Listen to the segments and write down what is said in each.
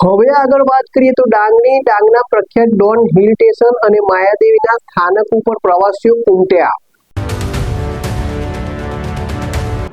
હવે આગળ વાત કરીએ તો ડાંગના પ્રખ્યાત ડોન હિલ સ્ટેશન અને માયાદેવીના સ્થાનક ઉપર પ્રવાસીઓ ઉમટ્યા।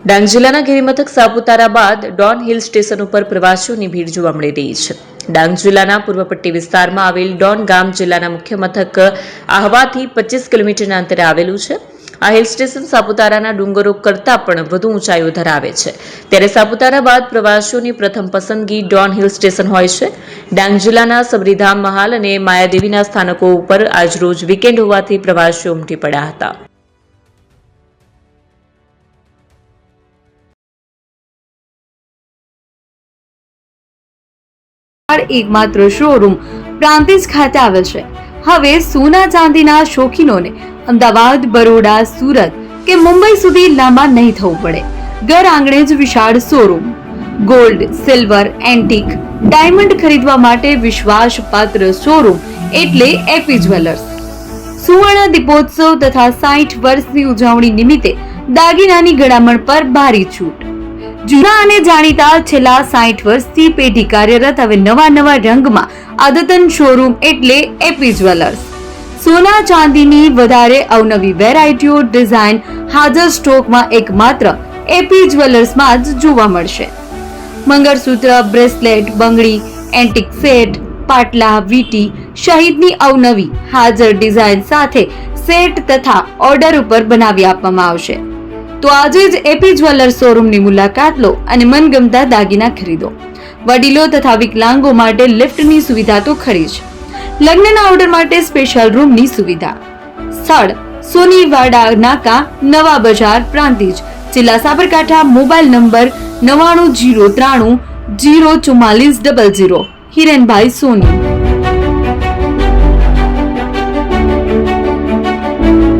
ડાંગ જિલ્લાના ગિરિમથક સાપુતારા બાદ ડોન હિલ સ્ટેશન ઉપર પ્રવાસીઓની ભીડ જોવા મળી રહી છે। ડાંગ જિલ્લાના પૂર્વ પટ્ટી વિસ્તારમાં આવેલ ડોન ગામ જિલ્લાના મુખ્ય મથક આહવાથી 25 કિલોમીટરના અંતરે આવેલું છે। આ હિલ સ્ટેશન સાપુતારાના ડુંગરો કરતાં પણ વધુ ઊંચાઈઓ ધરાવે છે, ત્યારે સાપુતારા બાદ પ્રવાસીઓની પ્રથમ પસંદગી ડોન હિલ સ્ટેશન હોય છે। ડાંગ જિલ્લાના સબરીધામ મહાલ અને માયાદેવીના સ્થાનકો ઉપર આજરોજ વીકેન્ડ હોવાથી પ્રવાસીઓ ઉમટી પડ્યા હતા। એકમાત્ર શોરૂમ પ્રાંતિજ ખાતે આવેલ છે। હવે સોના ચાંદીના શોખીનોને અમદાવાદ, બરોડા, સુરત કે મુંબઈ સુધી લાંબા નહીં થવું પડે। ઘર આંગણે જ વિશાળ showroom. Gold, silver, antique, diamond ખરીદવા માટે વિશ્વાસપાત્ર શોરૂમ એટલે એપી જ્વેલર્સ। સુવર્ણ દીપોત્સવ તથા 60 વર્ષની ઉજવણી નિમિત્તે દાગીનાની ગળામણ પર ભારી છૂટ। જૂના અને જાણીતા છેલ્લા 60 વર્ષથી પેઢી કાર્યરત હવે નવા રંગમાં અદ્યતન શોરૂમ એટલે એપી જ્વેલર્સ। સોના ચાંદીની વધારે અવનવી વેરાયટીઓ, ડિઝાઇન હાજર સ્ટોકમાં એકમાત્ર એપી જ્વેલર્સમાં જ જોવા મળશે। મંગળસૂત્ર, બ્રેસલેટ, બંગડી, એન્ટિક સેટ, પાટલા, વીટી સહિતની અવનવી હાજર ડિઝાઇન સાથે સેટ તથા ઓર્ડર ઉપર બનાવી આપવામાં આવશે। તો આજે જ એપી જ્વેલર્સ શોરૂમની મુલાકાત લો અને મનગમતા દાગીના ખરીદો। વડીલો તથા વિકલાંગો માટે લિફ્ટની સુવિધા તો ખરી જ, લગ્નના ઓર્ડર માટે સ્પેશિયલ રૂમની સુવિધા। સ્થળ સોનીવાડા નાકા, નવા બજાર, પ્રાંતિજ, જિલ્લા સાબરકાંઠા। Mobile number 9903004400। હિરેનભાઈ સોની।